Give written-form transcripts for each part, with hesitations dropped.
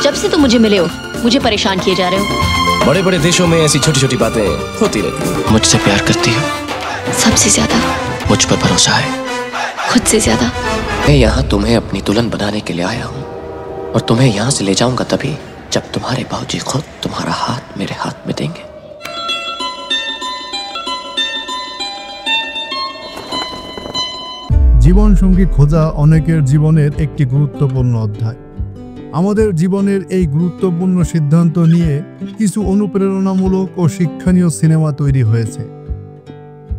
जब से तुम मुझे मिले हो मुझे परेशान किए जा रहे हो। बड़े बड़े देशों में ऐसी छोटी छोटी बातें होती रहती हैं। मुझसे प्यार करती हो? सबसे ज्यादा। मुझ पर भरोसा है? खुद से ज्यादा। मैं यहाँ तुम्हें अपनी दुल्हन बनाने के लिए आया हूँ और तुम्हें यहाँ से ले जाऊंगा तभी जब तुम्हारे बाबूजी खुद तुम्हारा हाथ मेरे हाथ में देंगे। জীবন সঙ্গী খোঁজা অনেকের জীবনের একটি গুরুত্বপূর্ণ অধ্যায়। আমাদের জীবনের এই গুরুত্বপূর্ণ সিদ্ধান্ত নিয়ে কিছু অনুপ্রেরণামূলক ও শিক্ষণীয় সিনেমা তৈরি হয়েছে।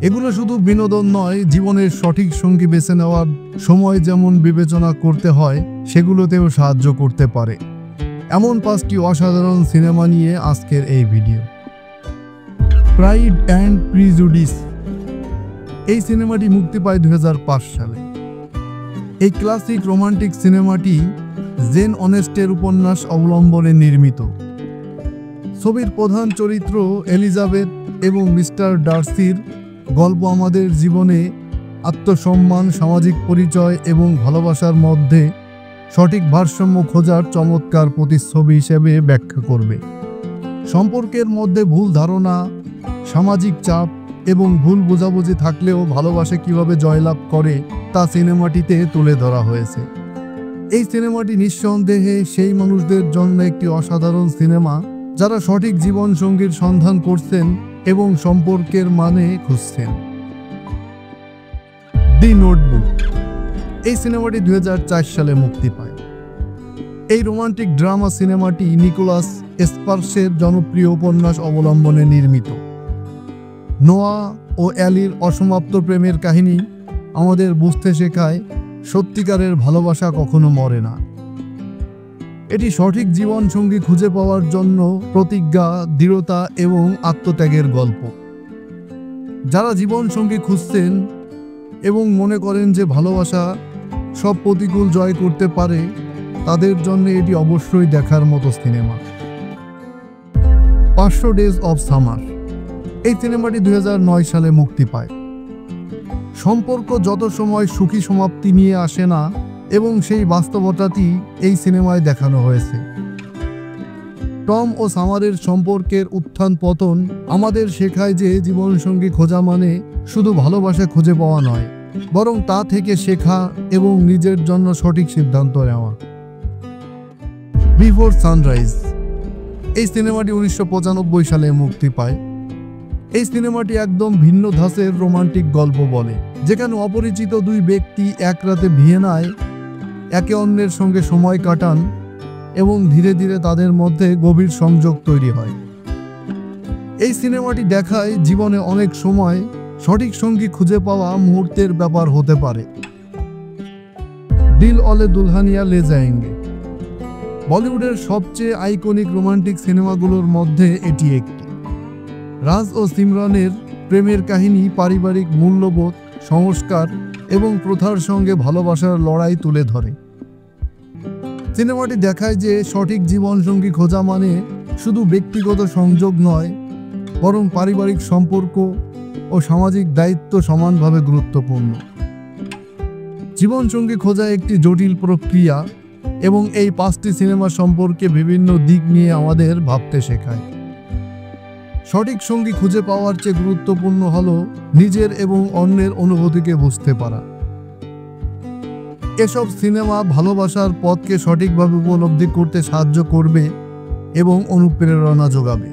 এগুলো শুধু বিনোদন নয়, জীবনের সঠিক সঙ্গী বেছে নেওয়ার সময় যেমন বিবেচনা করতে হয় সেগুলোতেও সাহায্য করতে পারে। এমন 5টি অসাধারণ সিনেমা নিয়ে আজকের এই ভিডিও। প্রাইড অ্যান্ড প্রিজুডিস এই সিনেমাটি মুক্তি পায় 2005 সালে। এই ক্লাসিক রোমান্টিক সিনেমাটি জেন অনেস্টের উপন্যাস অবলম্বনে নির্মিত। ছবির প্রধান চরিত্র এলিজাবেথ এবং মিস্টার ডার্সির গল্প আমাদের জীবনে আত্মসম্মান, সামাজিক পরিচয় এবং ভালোবাসার মধ্যে সঠিক ভারসাম্য খোঁজার চমৎকার প্রতিচ্ছবি হিসেবে ব্যাখ্যা করবে। সম্পর্কের মধ্যে ভুল ধারণা, সামাজিক চাপ এবং ভুল বোঝাবুঝি থাকলেও ভালোবাসা কিভাবে জয়লাভ করে তা সিনেমাটিতে তুলে ধরা হয়েছে। এই সিনেমাটি নিঃসন্দেহে সেই মানুষদের জন্য একটি অসাধারণ সিনেমা যারা সঠিক জীবন সঙ্গীর সন্ধান করছেন এবং সম্পর্কের মানে খুঁজছেন। দি নোটবুক এই সিনেমাটি 2004 সালে মুক্তি পায়। এই রোমান্টিক ড্রামা সিনেমাটি নিকোলাস স্পার্সের জনপ্রিয় উপন্যাস অবলম্বনে নির্মিত। নোয়া ও অ্যালির অসমাপ্ত প্রেমের কাহিনী আমাদের বুঝতে শেখায় সত্যিকারের ভালোবাসা কখনো মরে না। এটি সঠিক জীবন সঙ্গী খুঁজে পাওয়ার জন্য প্রতিজ্ঞা, দৃঢ়তা এবং আত্মত্যাগের গল্প। যারা জীবন সঙ্গী খুঁজছেন এবং মনে করেন যে ভালোবাসা সব প্রতিকূল জয় করতে পারে তাদের জন্য এটি অবশ্যই দেখার মতো সিনেমা। 500 ডেজ অফ সামার এই সিনেমাটি 2009 সালে মুক্তি পায়। সম্পর্ক যত সময় সুখী সমাপ্তি নিয়ে আসে না এবং সেই বাস্তবতাটি এই সিনেমায় দেখানো হয়েছে। টম ও সামারের সম্পর্কের উত্থান পতন আমাদের শেখায় যে জীবনসঙ্গী খোঁজা মানে শুধু ভালোবাসা খুঁজে পাওয়া নয়, বরং তা থেকে শেখা এবং নিজের জন্য সঠিক সিদ্ধান্ত নেওয়া। বিফোর সানরাইজ এই সিনেমাটি 1995 সালে মুক্তি পায়। এই সিনেমাটি একদম ভিন্ন ধাঁচের রোমান্টিক গল্প বলে, যেখানে অপরিচিত দুই ব্যক্তি এক রাতে ভিয়েনায় একে অন্যের সঙ্গে সময় কাটান এবং ধীরে ধীরে তাদের মধ্যে গভীর সংযোগ তৈরি হয়। এই সিনেমাটি দেখায় জীবনে অনেক সময় সঠিক সঙ্গী খুঁজে পাওয়া মুহূর্তের ব্যাপার হতে পারে। দিল ওলে দুলহানিয়া লে যায়েঙ্গে বলিউডের সবচেয়ে আইকনিক রোমান্টিক সিনেমাগুলোর মধ্যে এটি একটি। রাজ ও সিমরনের প্রেমের কাহিনী পারিবারিক মূল্যবোধ, সংস্কার এবং প্রথার সঙ্গে ভালোবাসার লড়াই তুলে ধরে। সিনেমাটি দেখায় যে সঠিক জীবনসঙ্গী খোঁজা মানে শুধু ব্যক্তিগত সংযোগ নয়, বরং পারিবারিক সম্পর্ক ও সামাজিক দায়িত্ব সমানভাবে গুরুত্বপূর্ণ। জীবনসঙ্গী খোঁজা একটি জটিল প্রক্রিয়া এবং এই 5টি সিনেমা সম্পর্কে বিভিন্ন দিক নিয়ে আমাদের ভাবতে শেখায়। সঠিক সঙ্গী খুঁজে পাওয়ার চেয়ে গুরুত্বপূর্ণ হলো নিজের এবং অন্যের অনুভূতিকে বুঝতে পারা। এসব সিনেমা ভালোবাসার পথকে সঠিকভাবে উপলব্ধি করতে সাহায্য করবে এবং অনুপ্রেরণা যোগাবে।